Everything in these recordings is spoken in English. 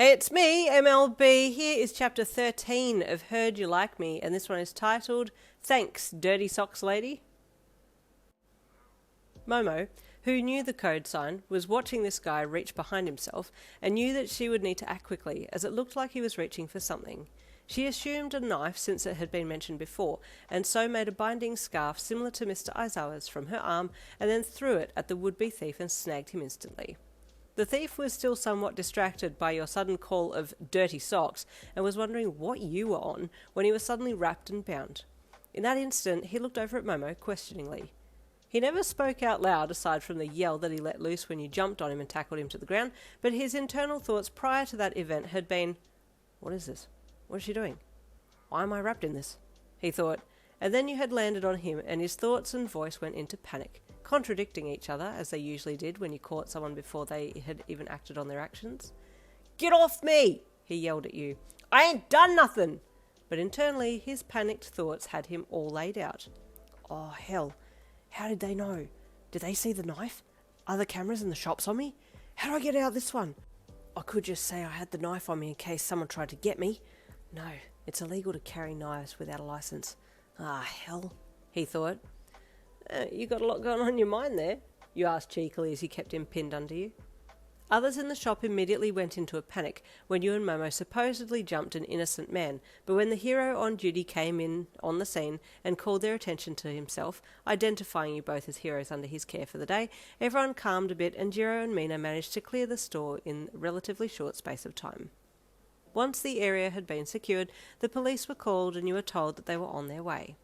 Hey, it's me, MLB. Here is chapter 13 of Heard You Like Me, and this one is titled, Thanks, Dirty Socks Lady. Momo, who knew the code sign, was watching this guy reach behind himself and knew that she would need to act quickly, as it looked like he was reaching for something. She assumed a knife since it had been mentioned before, and so made a binding scarf similar to Mr. Aizawa's from her arm, and then threw it at the would-be thief and snagged him instantly. The thief was still somewhat distracted by your sudden call of dirty socks and was wondering what you were on when he was suddenly wrapped and bound. In that instant, he looked over at Momo questioningly. He never spoke out loud aside from the yell that he let loose when you jumped on him and tackled him to the ground, but his internal thoughts prior to that event had been, "What is this? What is she doing? Why am I wrapped in this?" he thought, and then you had landed on him and his thoughts and voice went into panic, contradicting each other as they usually did when you caught someone before they had even acted on their actions. "Get off me!" he yelled at you. "I ain't done nothing!" But internally, his panicked thoughts had him all laid out. Oh, hell. How did they know? Did they see the knife? Are the cameras in the shops on me? How do I get out of this one? I could just say I had the knife on me in case someone tried to get me. No, it's illegal to carry knives without a license. Ah, hell, he thought. You got a lot going on in your mind there, you asked cheekily as you kept him pinned under you. Others in the shop immediately went into a panic when you and Momo supposedly jumped an innocent man, but when the hero on duty came in on the scene and called their attention to himself, identifying you both as heroes under his care for the day, everyone calmed a bit and Jirou and Mina managed to clear the store in a relatively short space of time. Once the area had been secured, the police were called and you were told that they were on their way.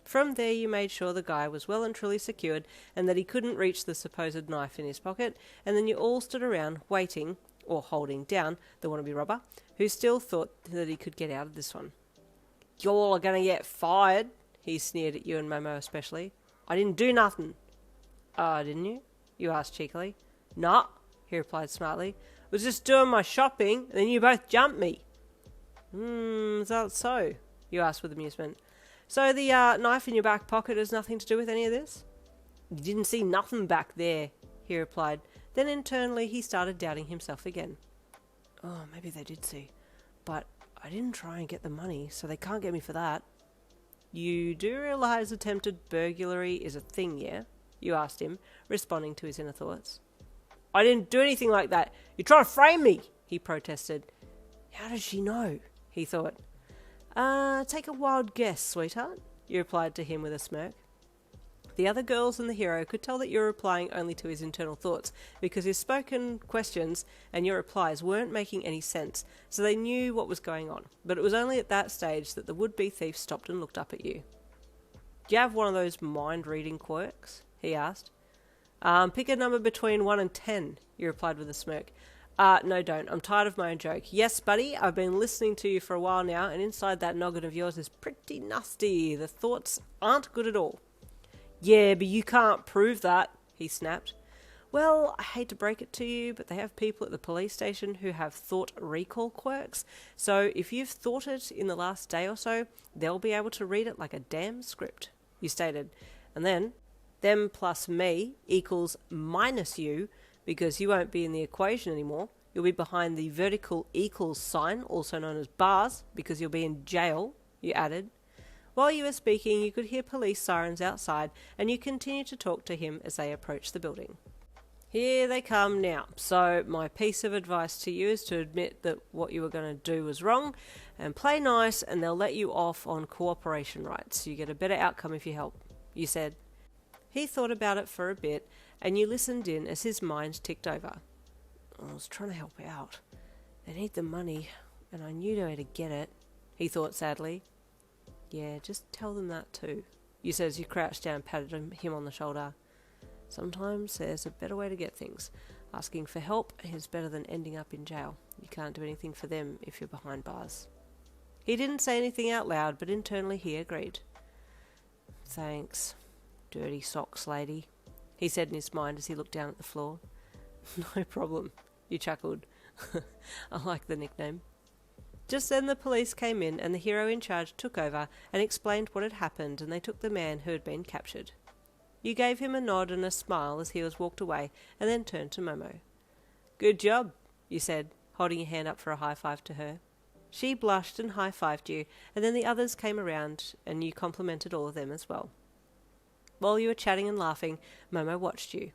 From there you made sure the guy was well and truly secured and that he couldn't reach the supposed knife in his pocket, and then you all stood around waiting, or holding down, the wannabe robber, who still thought that he could get out of this one. "You all are going to get fired," he sneered at you and Momo especially. "I didn't do nothing." Didn't you?" you asked cheekily. "Nah," he replied smartly. "I was just doing my shopping, and then you both jumped me." Is that so?" you asked with amusement. "So the knife in your back pocket has nothing to do with any of this?" "You didn't see nothing back there," he replied. Then internally he started doubting himself again. "Oh, maybe they did see. But I didn't try and get the money, so they can't get me for that." "You do realise attempted burglary is a thing, yeah?" you asked him, responding to his inner thoughts. "I didn't do anything like that. You're trying to frame me," he protested. "How does she know?" he thought. Take a wild guess, sweetheart," you replied to him with a smirk. The other girls and the hero could tell that you were replying only to his internal thoughts, because his spoken questions and your replies weren't making any sense, so they knew what was going on. But it was only at that stage that the would-be thief stopped and looked up at you. "Do you have one of those mind-reading quirks?" he asked. Pick a number between 1 and 10, you replied with a smirk. No, don't. I'm tired of my own joke. Yes, buddy, I've been listening to you for a while now, and inside that noggin of yours is pretty nasty. The thoughts aren't good at all." "Yeah, but you can't prove that," he snapped. "Well, I hate to break it to you, but they have people at the police station who have thought recall quirks, so if you've thought it in the last day or so, they'll be able to read it like a damn script," you stated. And then, them plus me equals minus you, because you won't be in the equation anymore. You'll be behind the vertical equals sign, also known as bars, because you'll be in jail, you added. While you were speaking, you could hear police sirens outside, and you continued to talk to him as they approached the building. "Here they come now. So my piece of advice to you is to admit that what you were going to do was wrong, and play nice, and they'll let you off on cooperation rights. You get a better outcome if you help," you said. He thought about it for a bit, and you listened in as his mind ticked over. "I was trying to help out. They need the money, and I knew where to get it," he thought sadly. "Yeah, just tell them that too," you said as you crouched down and patted him on the shoulder. "Sometimes there's a better way to get things. Asking for help is better than ending up in jail. You can't do anything for them if you're behind bars." He didn't say anything out loud, but internally he agreed. "Thanks, dirty socks lady," he said in his mind as he looked down at the floor. "No problem," you chuckled. I like the nickname. Just then the police came in and the hero in charge took over and explained what had happened, and they took the man who had been captured. You gave him a nod and a smile as he was walked away and then turned to Momo. "Good job," you said, holding your hand up for a high five to her. She blushed and high-fived you, and then the others came around and you complimented all of them as well. While you were chatting and laughing, Momo watched you.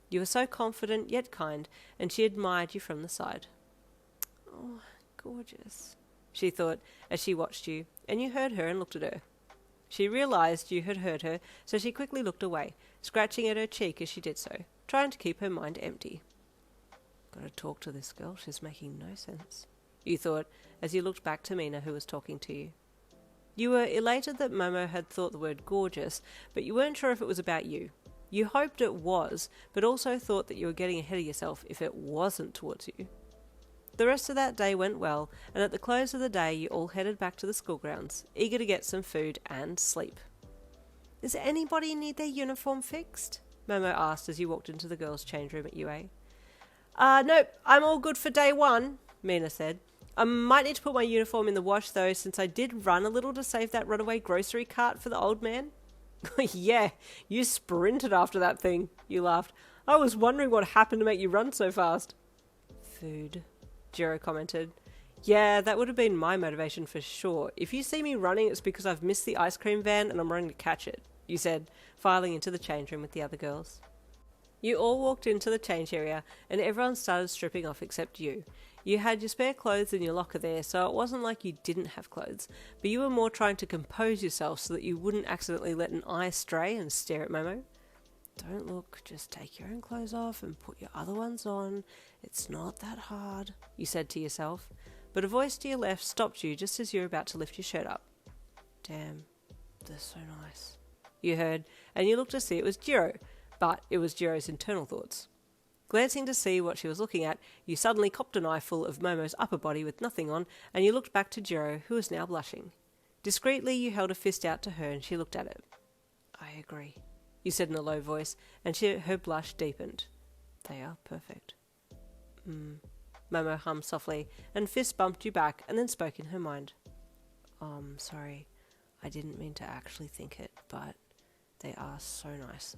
You were so confident yet kind, and she admired you from the side. "Oh, gorgeous," she thought as she watched you, and you heard her and looked at her. She realised you had heard her, so she quickly looked away, scratching at her cheek as she did so, trying to keep her mind empty. "Gotta talk to this girl, she's making no sense," you thought as you looked back to Mina, who was talking to you. You were elated that Momo had thought the word gorgeous, but you weren't sure if it was about you. You hoped it was, but also thought that you were getting ahead of yourself if it wasn't towards you. The rest of that day went well, and at the close of the day you all headed back to the school grounds, eager to get some food and sleep. "Does anybody need their uniform fixed?" Momo asked as you walked into the girls' change room at UA. Nope, I'm all good for day one," Mina said. "I might need to put my uniform in the wash though, since I did run a little to save that runaway grocery cart for the old man." "Yeah, you sprinted after that thing," you laughed. "I was wondering what happened to make you run so fast." "Food," Jirou commented. "Yeah, that would have been my motivation for sure. If you see me running, it's because I've missed the ice cream van and I'm running to catch it," you said, filing into the change room with the other girls. You all walked into the change area and everyone started stripping off except you. You had your spare clothes in your locker there, so it wasn't like you didn't have clothes, but you were more trying to compose yourself so that you wouldn't accidentally let an eye stray and stare at Momo. "Don't look, just take your own clothes off and put your other ones on. It's not that hard," you said to yourself, but a voice to your left stopped you just as you were about to lift your shirt up. "Damn, they're so nice," you heard, and you looked to see it was Jirou, but it was Jirou's internal thoughts. Glancing to see what she was looking at, you suddenly copped an eyeful of Momo's upper body with nothing on, and you looked back to Jirou, who was now blushing. Discreetly, you held a fist out to her, and she looked at it. "I agree," you said in a low voice, and her blush deepened. "They are perfect." Momo hummed softly, and fist bumped you back, and then spoke in her mind. Sorry, I didn't mean to actually think it, but they are so nice,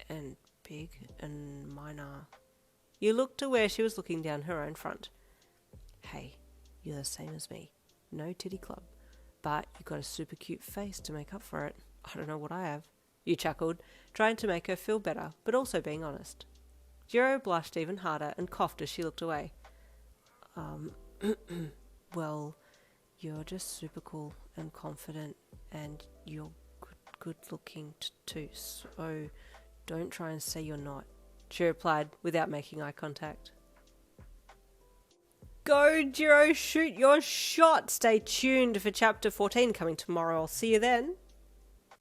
and big, and mine are." You looked to where she was looking down her own front. "Hey, you're the same as me. No titty club. But you got a super cute face to make up for it. I don't know what I have." You chuckled, trying to make her feel better, but also being honest. Jirou blushed even harder and coughed as she looked away. Well, you're just super cool and confident, and you're good looking too, so don't try and say you're not," she replied without making eye contact. Go, Jirou, shoot your shot! Stay tuned for chapter 14 coming tomorrow. I'll see you then.